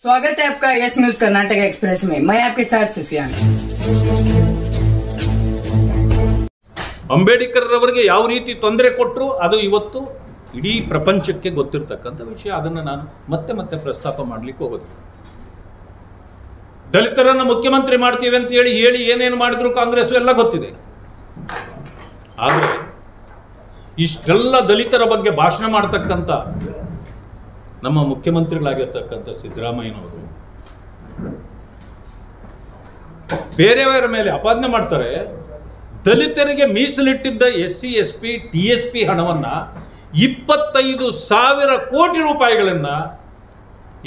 स्वागत है आपका यस न्यूज कर्नाटक एक्सप्रेस में। मैं आपके साथ सुफियान। ಅಂಬೇಡ್ಕರ್ ಅವರಿಗೆ ಯಾವ ರೀತಿ ತೊಂದರೆ ಕೊಟ್ಟರು ಅದು ಇವತ್ತು ಇಡೀ ಪ್ರಪಂಚಕ್ಕೆ ಗೊತ್ತಿರತಕ್ಕಂಥ ವಿಷಯ. ಅದನ್ನು ನಾನು ಮತ್ತೆ ಮತ್ತೆ ಪ್ರಸ್ತಾಪ ಮಾಡಲಿಕ್ಕೆ ಹೋಗೋದು. ದಲಿತರನ್ನು ಮುಖ್ಯಮಂತ್ರಿ ಮಾಡ್ತೀವಿ ಅಂತ ಹೇಳಿ ಏನೇನು ಮಾಡಿದ್ರು ಕಾಂಗ್ರೆಸ್ ಎಲ್ಲ ಗೊತ್ತಿದೆ. ಆದರೆ ಇಷ್ಟೆಲ್ಲ ದಲಿತರ ಬಗ್ಗೆ ಭಾಷಣ ಮಾಡ್ತಕ್ಕಂಥ ನಮ್ಮ ಮುಖ್ಯಮಂತ್ರಿಗಳಾಗಿರ್ತಕ್ಕಂಥ ಸಿದ್ದರಾಮಯ್ಯನವರು ಬೇರೆಯವರ ಮೇಲೆ ಅಪಾದನೆ ಮಾಡ್ತಾರೆ. ದಲಿತರಿಗೆ ಮೀಸಲಿಟ್ಟಿದ್ದ SC SP TSP ಹಣವನ್ನ 25,000 ಕೋಟಿ ರೂಪಾಯಿಗಳನ್ನ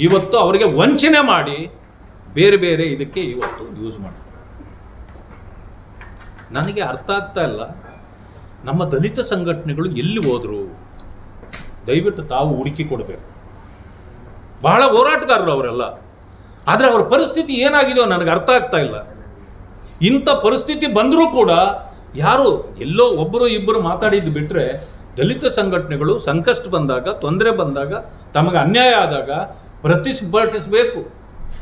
ಇವತ್ತು ಅವರಿಗೆ ವಂಚನೆ ಮಾಡಿ ಬೇರೆ ಬೇರೆ ಇದಕ್ಕೆ ಇವತ್ತು ಯೂಸ್ ಮಾಡ್ತಾರೆ. ನನಗೆ ಅರ್ಥ ಆಗ್ತಾ ಇಲ್ಲ, ನಮ್ಮ ದಲಿತ ಸಂಘಟನೆಗಳು ಎಲ್ಲಿ ಹೋದ್ರು? ದಯವಿಟ್ಟು ತಾವು ಹುಡುಕಿ ಕೊಡಬೇಕು. ಬಹಳ ಹೋರಾಟಗಾರರು ಅವರೆಲ್ಲ, ಆದರೆ ಅವರ ಪರಿಸ್ಥಿತಿ ಏನಾಗಿದೆಯೋ ನನಗೆ ಅರ್ಥ ಆಗ್ತಾ ಇಲ್ಲ. ಇಂಥ ಪರಿಸ್ಥಿತಿ ಬಂದರೂ ಕೂಡ ಯಾರು ಎಲ್ಲೋ ಒಬ್ಬರು ಇಬ್ಬರು ಮಾತಾಡಿದ್ದು ಬಿಟ್ಟರೆ ದಲಿತ ಸಂಘಟನೆಗಳು ಸಂಕಷ್ಟ ಬಂದಾಗ, ತೊಂದರೆ ಬಂದಾಗ, ತಮಗೆ ಅನ್ಯಾಯ ಆದಾಗ ಪ್ರತಿಭಟಿಸಬೇಕು.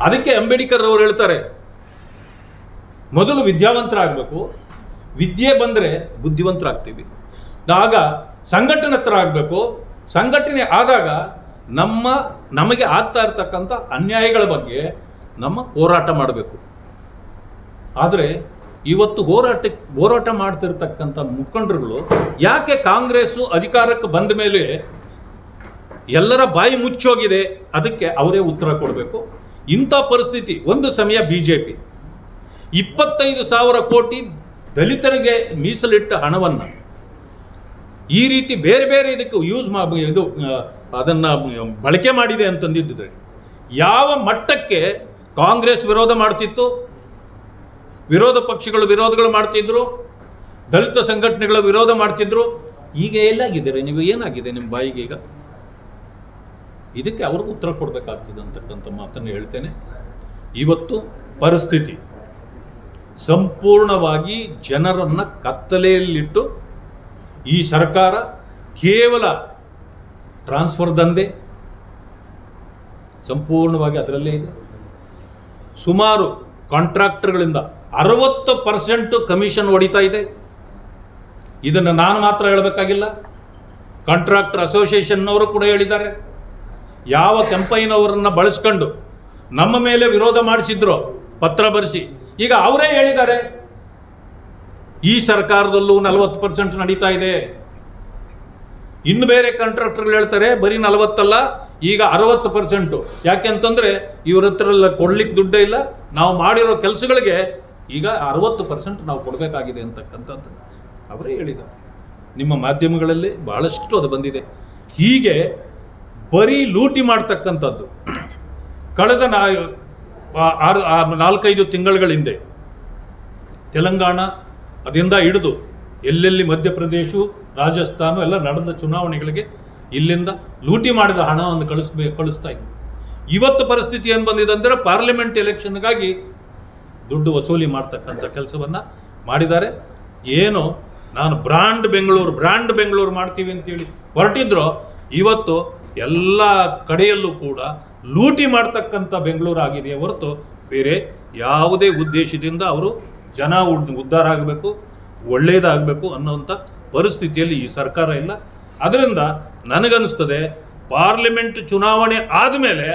ಅದಕ್ಕೆ ಅಂಬೇಡ್ಕರ್ ಅವರು ಹೇಳ್ತಾರೆ, ಮೊದಲು ವಿದ್ಯಾವಂತರಾಗಬೇಕು, ವಿದ್ಯೆ ಬಂದರೆ ಬುದ್ಧಿವಂತರಾಗ್ತೀವಿ, ಆಗ ಸಂಘಟನತ್ತರಾಗಬೇಕು, ಸಂಘಟನೆ ಆದಾಗ ನಮಗೆ ಆಗ್ತಾ ಇರ್ತಕ್ಕಂಥ ಅನ್ಯಾಯಗಳ ಬಗ್ಗೆ ನಮ್ಮ ಹೋರಾಟ ಮಾಡಬೇಕು. ಆದರೆ ಇವತ್ತು ಹೋರಾಟ ಮಾಡ್ತಿರ್ತಕ್ಕಂಥ ಮುಖಂಡರುಗಳು ಯಾಕೆ ಕಾಂಗ್ರೆಸ್ಸು ಅಧಿಕಾರಕ್ಕೆ ಬಂದ ಮೇಲೆ ಎಲ್ಲರ ಬಾಯಿ ಮುಚ್ಚೋಗಿದೆ? ಅದಕ್ಕೆ ಅವರೇ ಉತ್ತರ ಕೊಡಬೇಕು. ಇಂಥ ಪರಿಸ್ಥಿತಿ ಒಂದು ಸಮಯ BJP 25,000 ಕೋಟಿ ದಲಿತರಿಗೆ ಮೀಸಲಿಟ್ಟ ಹಣವನ್ನು ಈ ರೀತಿ ಬೇರೆ ಬೇರೆ ಇದಕ್ಕೆ ಅದನ್ನು ಬಳಕೆ ಮಾಡಿದೆ ಅಂತಂದಿದ್ದರೆ ಯಾವ ಮಟ್ಟಕ್ಕೆ ಕಾಂಗ್ರೆಸ್ ವಿರೋಧ ಮಾಡ್ತಿತ್ತು, ವಿರೋಧ ಪಕ್ಷಗಳು ವಿರೋಧಗಳು ಮಾಡ್ತಿದ್ರು, ದಲಿತ ಸಂಘಟನೆಗಳ ವಿರೋಧ ಮಾಡ್ತಿದ್ರು. ಈಗ ಎಲ್ಲಾಗಿದ್ದೀರಿ ನೀವು? ಏನಾಗಿದೆ ನಿಮ್ಮ ಬಾಯಿಗೆ ಈಗ? ಇದಕ್ಕೆ ಅವ್ರಿಗೂ ಉತ್ತರ ಕೊಡಬೇಕಾಗ್ತದೆ ಅಂತಕ್ಕಂಥ ಮಾತನ್ನು ಹೇಳ್ತೇನೆ. ಇವತ್ತು ಪರಿಸ್ಥಿತಿ ಸಂಪೂರ್ಣವಾಗಿ ಜನರನ್ನು ಕತ್ತಲೆಯಲ್ಲಿಟ್ಟು ಈ ಸರ್ಕಾರ ಕೇವಲ ಟ್ರಾನ್ಸ್ಫರ್ ದಂಧೆ ಸಂಪೂರ್ಣವಾಗಿ ಅದರಲ್ಲೇ ಇದೆ. ಸುಮಾರು ಕಾಂಟ್ರಾಕ್ಟರ್ಗಳಿಂದ 60% ಕಮಿಷನ್ ಹೊಡಿತಾ ಇದೆ. ಇದನ್ನು ನಾನು ಮಾತ್ರ ಹೇಳಬೇಕಾಗಿಲ್ಲ, ಕಾಂಟ್ರಾಕ್ಟರ್ ಅಸೋಸಿಯೇಷನ್ನವರು ಕೂಡ ಹೇಳಿದ್ದಾರೆ. ಯಾವ ಕೆಂಪಯ್ಯನವರನ್ನು ಬಳಸ್ಕೊಂಡು ನಮ್ಮ ಮೇಲೆ ವಿರೋಧ ಮಾಡಿಸಿದ್ರು ಪತ್ರ ಬರೆಸಿ, ಈಗ ಅವರೇ ಹೇಳಿದ್ದಾರೆ ಈ ಸರ್ಕಾರದಲ್ಲೂ 40% ನಡೀತಾ ಇದೆ. ಇನ್ನು ಬೇರೆ ಕಾಂಟ್ರಾಕ್ಟರ್ಗಳು ಹೇಳ್ತಾರೆ ಬರೀ 40 ಅಲ್ಲ, ಈಗ 60%. ಯಾಕೆಂತಂದ್ರೆ ಇವ್ರ ಹತ್ರ ಕೊಡ್ಲಿಕ್ಕೆ ದುಡ್ಡೇ ಇಲ್ಲ, ನಾವು ಮಾಡಿರೋ ಕೆಲಸಗಳಿಗೆ ಈಗ 60% ನಾವು ಕೊಡಬೇಕಾಗಿದೆ ಅಂತಕ್ಕಂಥದ್ದು ಅವರೇ ಹೇಳಿದ್ದಾರೆ. ನಿಮ್ಮ ಮಾಧ್ಯಮಗಳಲ್ಲಿ ಬಹಳಷ್ಟು ಅದು ಬಂದಿದೆ. ಹೀಗೆ ಬರೀ ಲೂಟಿ ಮಾಡ್ತಕ್ಕಂಥದ್ದು. ಕಳೆದ 4-5 ತಿಂಗಳ ಹಿಂದೆ ತೆಲಂಗಾಣ ಅದರಿಂದ ಹಿಡಿದು ಎಲ್ಲೆಲ್ಲಿ ಮಧ್ಯಪ್ರದೇಶ, ರಾಜಸ್ಥಾನ ಎಲ್ಲ ನಡೆದ ಚುನಾವಣೆಗಳಿಗೆ ಇಲ್ಲಿಂದ ಲೂಟಿ ಮಾಡಿದ ಹಣವನ್ನು ಕಳಿಸ್ತಾ ಇದ್ದರು. ಇವತ್ತು ಪರಿಸ್ಥಿತಿ ಏನು ಬಂದಿದೆ ಅಂದರೆ ಪಾರ್ಲಿಮೆಂಟ್ ಎಲೆಕ್ಷನ್ಗಾಗಿ ದುಡ್ಡು ವಸೂಲಿ ಮಾಡ್ತಕ್ಕಂಥ ಕೆಲಸವನ್ನು ಮಾಡಿದ್ದಾರೆ. ಏನು ನಾನು ಬ್ರ್ಯಾಂಡ್ ಬೆಂಗಳೂರು ಮಾಡ್ತೀವಿ ಅಂತೇಳಿ ಹೊರಟಿದ್ರು, ಇವತ್ತು ಎಲ್ಲ ಕಡೆಯಲ್ಲೂ ಕೂಡ ಲೂಟಿ ಮಾಡ್ತಕ್ಕಂಥ ಬೆಂಗಳೂರು ಆಗಿದೆಯೇ ಹೊರತು ಬೇರೆ ಯಾವುದೇ ಉದ್ದೇಶದಿಂದ ಅವರು ಜನ ಉದ್ಧಾರ ಆಗಬೇಕು, ಒಳ್ಳೆಯದಾಗಬೇಕು ಅನ್ನೋಂಥ ಪರಿಸ್ಥಿತಿಯಲ್ಲಿ ಈ ಸರ್ಕಾರ ಇಲ್ಲ. ಅದರಿಂದ ನನಗನ್ನಿಸ್ತದೆ ಪಾರ್ಲಿಮೆಂಟ್ ಚುನಾವಣೆ ಆದಮೇಲೆ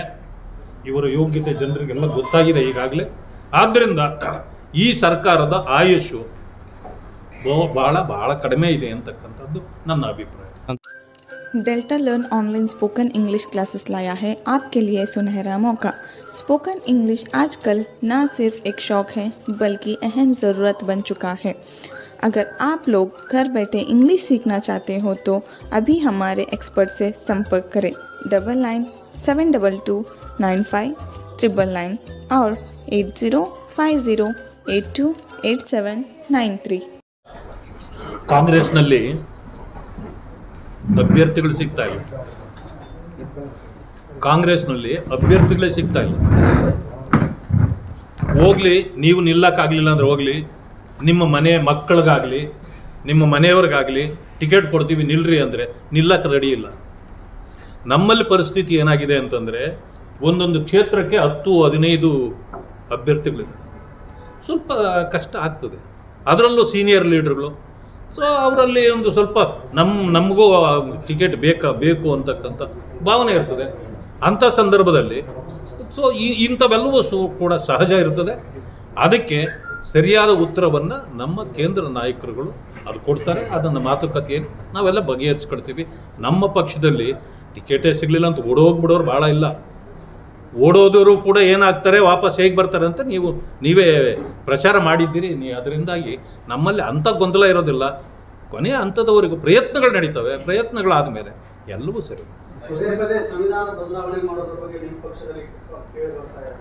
ಇವರ ಯೋಗ್ಯತೆ ಜನರಿಗೆಲ್ಲ ಗೊತ್ತಾಗಿದೆ ಈಗಾಗಲೇ. ಆದ್ದರಿಂದ ಈ ಸರ್ಕಾರದ ಆಯುಷು ಬಹಳ ಕಡಿಮೆ ಇದೆ ಅಂತಕ್ಕಂಥದ್ದು ನನ್ನ ಅಭಿಪ್ರಾಯ. Delta learn online spoken English classes लाया है आपके लिए सुनहरा मौका। स्पोकन इंग्लिश आजकल न सिर्फ एक शौक है बल्कि अहम ज़रूरत बन चुका है। अगर आप लोग घर बैठे इंग्लिश सीखना चाहते हो तो अभी हमारे एक्सपर्ट से संपर्क करें 9972295999 और 8050828793। ಕಾಂಗ್ರೆಸ್ನಲ್ಲಿ ಅಭ್ಯರ್ಥಿಗಳು ಸಿಗ್ತಾ ಇಲ್ಲ. ಹೋಗ್ಲಿ, ನೀವು ನಿಲ್ಲಕ್ಕಾಗಲಿಲ್ಲ ಅಂದ್ರೆ ಹೋಗ್ಲಿ, ನಿಮ್ಮ ಮನೆ ಮಕ್ಕಳಿಗಾಗಲಿ ನಿಮ್ಮ ಮನೆಯವ್ರಿಗಾಗಲಿ ಟಿಕೆಟ್ ಕೊಡ್ತೀವಿ ನಿಲ್ರಿ ಅಂದರೆ ನಿಲ್ಲಕ್ಕೆ ರೆಡಿ ಇಲ್ಲ. ನಮ್ಮಲ್ಲಿ ಪರಿಸ್ಥಿತಿ ಏನಾಗಿದೆ ಅಂತಂದರೆ ಒಂದೊಂದು ಕ್ಷೇತ್ರಕ್ಕೆ 10-15 ಅಭ್ಯರ್ಥಿಗಳಿದೆ. ಸ್ವಲ್ಪ ಕಷ್ಟ ಆಗ್ತದೆ. ಅದರಲ್ಲೂ ಸೀನಿಯರ್ ಲೀಡರ್ಗಳು. ಸೊ ಅವರಲ್ಲಿ ಒಂದು ಸ್ವಲ್ಪ ನಮಗೂ ಟಿಕೆಟ್ ಬೇಕು ಅಂತಕ್ಕಂಥ ಭಾವನೆ ಇರ್ತದೆ. ಅಂಥ ಸಂದರ್ಭದಲ್ಲಿ ಸೊ ಇಂಥವೆಲ್ಲವೂ ಕೂಡ ಸಹಜ ಇರ್ತದೆ. ಅದಕ್ಕೆ ಸರಿಯಾದ ಉತ್ತರವನ್ನು ನಮ್ಮ ಕೇಂದ್ರ ನಾಯಕರುಗಳು ಅದು ಕೊಡ್ತಾರೆ. ಅದನ್ನು ಮಾತುಕತೆಯನ್ನು ನಾವೆಲ್ಲ ಬಗೆಹರಿಸ್ಕೊಳ್ತೀವಿ. ನಮ್ಮ ಪಕ್ಷದಲ್ಲಿ ಟಿಕೆಟೇ ಸಿಗಲಿಲ್ಲ ಅಂತ ಓಡೋಗ್ಬಿಡೋರು ಭಾಳ ಇಲ್ಲ. ಓಡೋದವರು ಕೂಡ ಏನಾಗ್ತಾರೆ, ವಾಪಸ್ ಹೇಗೆ ಬರ್ತಾರೆ ಅಂತ ನೀವೇ ಪ್ರಚಾರ ಮಾಡಿದ್ದೀರಿ. ಅದರಿಂದಾಗಿ ನಮ್ಮಲ್ಲಿ ಅಂಥ ಗೊಂದಲ ಇರೋದಿಲ್ಲ. ಕೊನೆಯ ಹಂತದವರೆಗೂ ಪ್ರಯತ್ನಗಳು ನಡೀತವೆ. ಪ್ರಯತ್ನಗಳಾದ ಮೇಲೆ ಎಲ್ಲವೂ ಸರಿ. ಸಂವಿಧಾನ ಬದಲಾವಣೆ ಮಾಡೋದ್ರ ಬಗ್ಗೆ ನಿಮ್ಮ ಪಕ್ಷದಲ್ಲಿ ಕೇಳಿ ಬರ್ತಾ ಇದೆ.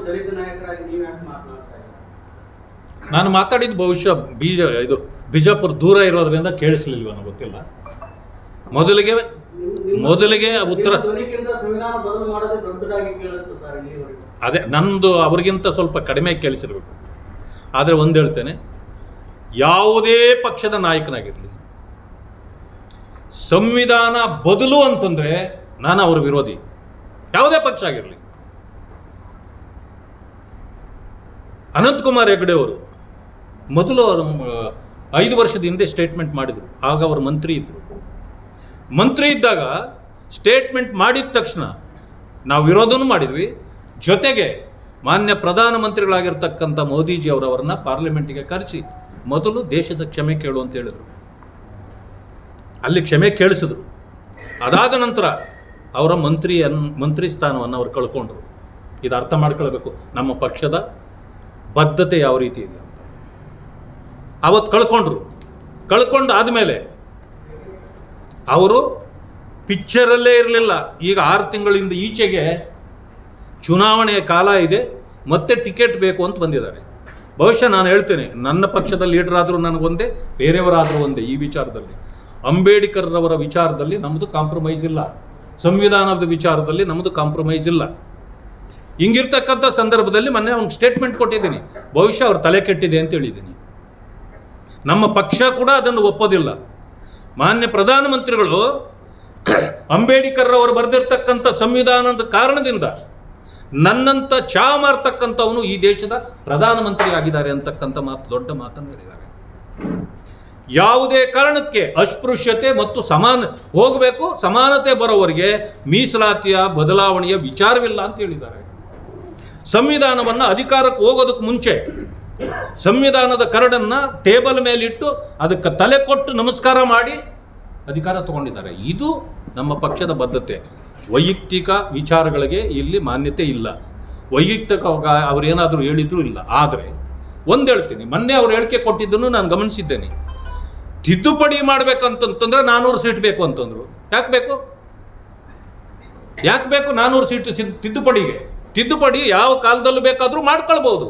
ದಲಿತ ನಾಯಕರಾಗಿ ನೀವು ಯಾಕೆ ಮಾತನಾಡ್ತಾ ಇದ್ದೀರಾ? ನಾನು ಮಾತಾಡಿದ್ದು ಬಹುಶಃ ಬಿಜಾಪುರ ದೂರ ಇರೋದ್ರಿಂದ ಕೇಳಿಸ್ಲಿಲ್ವ ನನಗೆ ಗೊತ್ತಿಲ್ಲ. ಮೊದಲಿಗೆ ಉತ್ತರ ಸಂವಿಧಾನ ಬದಲು ಮಾಡೋದೇ ದೊಡ್ಡದಾಗಿ ಕೇಳುತ್ತೆ ಸರ್ ಇಲ್ಲಿವರೆಗೂ. ಅದೇ ನಂದು ಅವ್ರಿಗಿಂತ ಸ್ವಲ್ಪ ಕಡಿಮೆ ಕೇಳಿಸಿರ್ಬೇಕು. ಆದರೆ ಒಂದು ಹೇಳ್ತೇನೆ, ಯಾವುದೇ ಪಕ್ಷದ ನಾಯಕನಾಗಿರಲಿ ಸಂವಿಧಾನ ಬದಲು ಅಂತಂದ್ರೆ ನಾನು ಅವರ ವಿರೋಧಿ. ಯಾವುದೇ ಪಕ್ಷ ಆಗಿರಲಿ. ಅನಂತಕುಮಾರ್ ಹೆಗಡೆ ಅವರು ಮೊದಲು ಅವರು 5 ವರ್ಷದ ಹಿಂದೆ ಸ್ಟೇಟ್ಮೆಂಟ್ ಮಾಡಿದರು. ಆಗ ಅವರು ಮಂತ್ರಿ ಇದ್ದರು. ಮಂತ್ರಿ ಇದ್ದಾಗ ಸ್ಟೇಟ್ಮೆಂಟ್ ಮಾಡಿದ ತಕ್ಷಣ ನಾವು ವಿರೋಧನೂ ಮಾಡಿದ್ವಿ. ಜೊತೆಗೆ ಮಾನ್ಯ ಪ್ರಧಾನಮಂತ್ರಿಗಳಾಗಿರ್ತಕ್ಕಂಥ ಮೋದಿಜಿ ಅವರವರನ್ನ ಪಾರ್ಲಿಮೆಂಟಿಗೆ ಕರೆಸಿ ಮೊದಲು ದೇಶದ ಕ್ಷಮೆ ಕೇಳು ಅಂತ ಹೇಳಿದರು. ಅಲ್ಲಿ ಕ್ಷಮೆ ಕೇಳಿಸಿದ್ರು. ಅದಾದ ನಂತರ ಅವರ ಮಂತ್ರಿ ಸ್ಥಾನವನ್ನು ಅವರು ಕಳ್ಕೊಂಡ್ರು. ಇದು ಅರ್ಥ ಮಾಡ್ಕೊಳ್ಬೇಕು ನಮ್ಮ ಪಕ್ಷದ ಬದ್ಧತೆ ಯಾವ ರೀತಿ ಇದೆ ಅಂತ. ಅವತ್ತು ಕಳ್ಕೊಂಡು ಆದಮೇಲೆ ಅವರು ಪಿಕ್ಚರಲ್ಲೇ ಇರಲಿಲ್ಲ. ಈಗ 6 ತಿಂಗಳಿಂದ ಈಚೆಗೆ ಚುನಾವಣೆಯ ಕಾಲ ಇದೆ, ಮತ್ತೆ ಟಿಕೆಟ್ ಬೇಕು ಅಂತ ಬಂದಿದ್ದಾರೆ. ಬಹುಶಃ ನಾನು ಹೇಳ್ತೇನೆ, ನನ್ನ ಪಕ್ಷದ ಲೀಡರ್ ಆದರೂ ನನಗೊಂದೇ, ಬೇರೆಯವರಾದರೂ ಒಂದೇ. ಈ ವಿಚಾರದಲ್ಲಿ ಅಂಬೇಡ್ಕರ್ ರವರ ವಿಚಾರದಲ್ಲಿ ನಮ್ಮದು ಕಾಂಪ್ರಮೈಸ್ ಇಲ್ಲ. ಸಂವಿಧಾನದ ವಿಚಾರದಲ್ಲಿ ನಮ್ಮದು ಕಾಂಪ್ರಮೈಸ್ ಇಲ್ಲ. ಹಿಂಗಿರ್ತಕ್ಕಂಥ ಸಂದರ್ಭದಲ್ಲಿ ಮೊನ್ನೆ ಅವ್ನಿಗೆ ಸ್ಟೇಟ್ಮೆಂಟ್ ಕೊಟ್ಟಿದ್ದೀನಿ. ಬಹುಶಃ ಅವ್ರ ತಲೆ ಕೆಟ್ಟಿದೆ ಅಂತ ಹೇಳಿದ್ದೀನಿ. ನಮ್ಮ ಪಕ್ಷ ಕೂಡ ಅದನ್ನು ಒಪ್ಪೋದಿಲ್ಲ. ಮಾನ್ಯ ಪ್ರಧಾನಮಂತ್ರಿಗಳು ಅಂಬೇಡ್ಕರ್ ಅವರು ಬರೆದಿರ್ತಕ್ಕಂಥ ಸಂವಿಧಾನದ ಕಾರಣದಿಂದ ನನ್ನಂತ ಚಾ ಮಾರ್ತಕ್ಕಂಥವನು ಈ ದೇಶದ ಪ್ರಧಾನಮಂತ್ರಿ ಆಗಿದ್ದಾರೆ ಅಂತಕ್ಕಂಥ ದೊಡ್ಡ ಮಾತನ್ನು ಹೇಳಿದ್ದಾರೆ. ಯಾವುದೇ ಕಾರಣಕ್ಕೆ ಅಸ್ಪೃಶ್ಯತೆ ಮತ್ತು ಹೋಗಬೇಕು, ಸಮಾನತೆ ಬರೋವರೆಗೆ ಮೀಸಲಾತಿಯ ಬದಲಾವಣೆಯ ವಿಚಾರವಿಲ್ಲ ಅಂತ ಹೇಳಿದ್ದಾರೆ. ಸಂವಿಧಾನವನ್ನು ಅಧಿಕಾರಕ್ಕೆ ಹೋಗೋದಕ್ಕೆ ಮುಂಚೆ ಸಂವಿಧಾನದ ಕರಡನ್ನ ಟೇಬಲ್ ಮೇಲಿಟ್ಟು ಅದಕ್ಕೆ ತಲೆ ಕೊಟ್ಟು ನಮಸ್ಕಾರ ಮಾಡಿ ಅಧಿಕಾರ ತಗೊಂಡಿದ್ದಾರೆ. ಇದು ನಮ್ಮ ಪಕ್ಷದ ಬದ್ಧತೆ. ವೈಯಕ್ತಿಕ ವಿಚಾರಗಳಿಗೆ ಇಲ್ಲಿ ಮಾನ್ಯತೆ ಇಲ್ಲ. ವೈಯಕ್ತಿಕ ಅವರೇನಾದರೂ ಹೇಳಿದ್ರು ಇಲ್ಲ. ಆದರೆ ಒಂದು ಹೇಳ್ತೀನಿ, ಮೊನ್ನೆ ಅವರು ಹೇಳಿಕೆ ಕೊಟ್ಟಿದ್ದನ್ನು ನಾನು ಗಮನಿಸಿದ್ದೇನೆ. ತಿದ್ದುಪಡಿ ಮಾಡಬೇಕಂತಂದ್ರೆ 400 ಸೀಟ್ ಬೇಕು ಅಂತಂದ್ರು. ಯಾಕೆ ಬೇಕು 400 ಸೀಟ್ ತಿದ್ದುಪಡಿ ಯಾವ ಕಾಲದಲ್ಲೂ ಬೇಕಾದರೂ ಮಾಡ್ಕೊಳ್ಬಹುದು.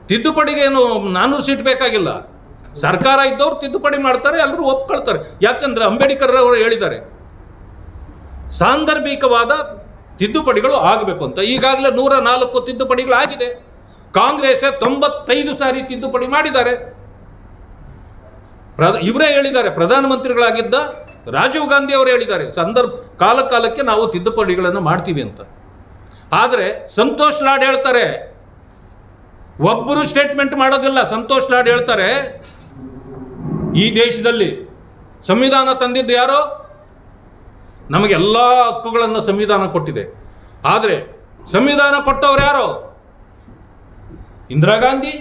ತಿದ್ದುಪಡಿಗೆ ಏನು 400 ಸೀಟ್ ಬೇಕಾಗಿಲ್ಲ. ಸರ್ಕಾರ ಇದ್ದವ್ರು ತಿದ್ದುಪಡಿ ಮಾಡ್ತಾರೆ, ಎಲ್ಲರೂ ಒಪ್ಕೊಳ್ತಾರೆ. ಯಾಕಂದ್ರೆ ಅಂಬೇಡ್ಕರ್ ಅವರು ಹೇಳಿದ್ದಾರೆ ಸಾಂದರ್ಭಿಕವಾದ ತಿದ್ದುಪಡಿಗಳು ಆಗಬೇಕು ಅಂತ. ಈಗಾಗಲೇ 104 ತಿದ್ದುಪಡಿಗಳು ಆಗಿದೆ. ಕಾಂಗ್ರೆಸ್ 95 ಸಾರಿ ತಿದ್ದುಪಡಿ ಮಾಡಿದ್ದಾರೆ. ಇವರೇ ಹೇಳಿದ್ದಾರೆ, ಪ್ರಧಾನಮಂತ್ರಿಗಳಾಗಿದ್ದ ರಾಜೀವ್ ಗಾಂಧಿ ಅವರು ಹೇಳಿದ್ದಾರೆ, ಕಾಲಕ್ಕೆ ನಾವು ತಿದ್ದುಪಡಿಗಳನ್ನು ಮಾಡ್ತೀವಿ ಅಂತ. ಆದರೆ ಸಂತೋಷ್ ಲಾಡ್ ಹೇಳ್ತಾರೆ, ಒಬ್ಬರು ಸ್ಟೇಟ್ಮೆಂಟ್ ಮಾಡೋದಿಲ್ಲ. ಸಂತೋಷ್ ಲಾಡ್ ಹೇಳ್ತಾರೆ, ಈ ದೇಶದಲ್ಲಿ ಸಂವಿಧಾನ ತಂದಿದ್ದು ಯಾರೋ? ನಮಗೆಲ್ಲ ಹಕ್ಕುಗಳನ್ನು ಸಂವಿಧಾನ ಕೊಟ್ಟಿದೆ. ಆದರೆ ಸಂವಿಧಾನ ಕೊಟ್ಟವರು ಯಾರೋ? ಇಂದಿರಾ ಗಾಂಧಿ,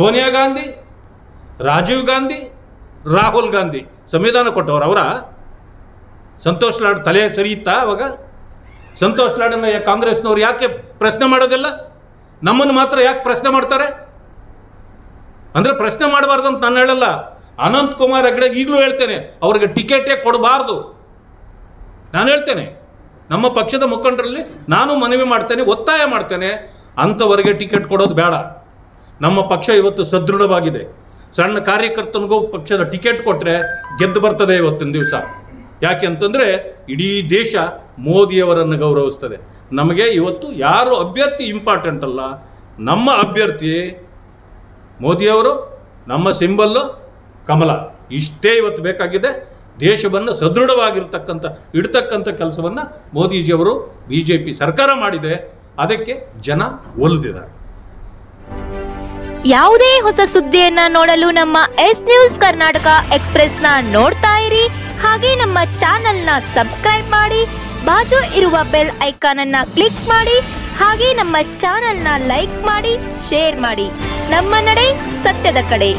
ಸೋನಿಯಾ ಗಾಂಧಿ, ರಾಜೀವ್ ಗಾಂಧಿ, ರಾಹುಲ್ ಗಾಂಧಿ ಸಂವಿಧಾನ ಕೊಟ್ಟವರು ಅವರ? ಸಂತೋಷ್ ಲಾಡ್ ತಲೆ ಸರಿಯುತ್ತಾ ಅವಾಗ? ಸಂತೋಷ್ ಲಾಡನ್ನು ಕಾಂಗ್ರೆಸ್ನವ್ರು ಯಾಕೆ ಪ್ರಶ್ನೆ ಮಾಡೋದಿಲ್ಲ? ನಮ್ಮನ್ನು ಮಾತ್ರ ಯಾಕೆ ಪ್ರಶ್ನೆ ಮಾಡ್ತಾರೆ? ಅಂದರೆ ಪ್ರಶ್ನೆ ಮಾಡಬಾರ್ದು ಅಂತ ನಾನು ಹೇಳಲ್ಲ. ಅನಂತಕುಮಾರ್ ಹೆಗಡೆಗೆ ಈಗಲೂ ಹೇಳ್ತೇನೆ, ಅವ್ರಿಗೆ ಟಿಕೆಟೇ ಕೊಡಬಾರ್ದು. ನಾನು ಹೇಳ್ತೇನೆ, ನಮ್ಮ ಪಕ್ಷದ ಮುಖಂಡರಲ್ಲಿ ನಾನು ಮನವಿ ಮಾಡ್ತೇನೆ, ಒತ್ತಾಯ ಮಾಡ್ತೇನೆ, ಅಂಥವರಿಗೆ ಟಿಕೆಟ್ ಕೊಡೋದು ಬೇಡ. ನಮ್ಮ ಪಕ್ಷ ಇವತ್ತು ಸದೃಢವಾಗಿದೆ. ಸಣ್ಣ ಕಾರ್ಯಕರ್ತನಿಗೂ ಪಕ್ಷದ ಟಿಕೆಟ್ ಕೊಟ್ಟರೆ ಗೆದ್ದು ಬರ್ತದೆ ಇವತ್ತಿನ ದಿವಸ. ಯಾಕೆ ಅಂತಂದರೆ ಇಡೀ ದೇಶ ಮೋದಿಯವರನ್ನು ಗೌರವಿಸ್ತದೆ. ನಮಗೆ ಇವತ್ತು ಯಾರು ಅಭ್ಯರ್ಥಿ ಇಂಪಾರ್ಟೆಂಟ್ ಅಲ್ಲ, ನಮ್ಮ ಅಭ್ಯರ್ಥಿ ಮೋದಿಯವರು, ನಮ್ಮ ಸಿಂಬಲ್ಲು ಕಮಲ. ಇಷ್ಟೇ ಇವತ್ತು ಬೇಕಾಗಿದೆ. ದೇಶವನ್ನು ಸದೃಢವಾಗಿರ್ತಕ್ಕಂಥ ಇಡ್ತಕ್ಕಂಥ ಕೆಲಸವನ್ನು ಮೋದಿಜಿಯವರು BJP ಸರ್ಕಾರ ಮಾಡಿದೆ. ಅದಕ್ಕೆ ಜನ ಒಲಿದಿದ್ದಾರೆ. ಯಾವುದೇ ಹೊಸ ಸುದ್ದಿಯನ್ನ ನೋಡಲು ನಮ್ಮ ಎಸ್ ನ್ಯೂಸ್ ಕರ್ನಾಟಕ ಎಕ್ಸ್ಪ್ರೆಸ್ ನ ನೋಡ್ತಾ ಇರಿ. ಹಾಗೆ ನಮ್ಮ ಚಾನೆಲ್ ನ ಸಬ್ಸ್ಕ್ರೈಬ್ ಮಾಡಿ, ಬಾಜು ಇರುವ ಬೆಲ್ ಐಕಾನ್ ಅನ್ನ ಕ್ಲಿಕ್ ಮಾಡಿ. ಹಾಗೆ ನಮ್ಮ ಚಾನೆಲ್ ನ ಲೈಕ್ ಮಾಡಿ, ಶೇರ್ ಮಾಡಿ. ನಮ್ಮ ನಡೆ ಸತ್ಯದ ಕಡೆ.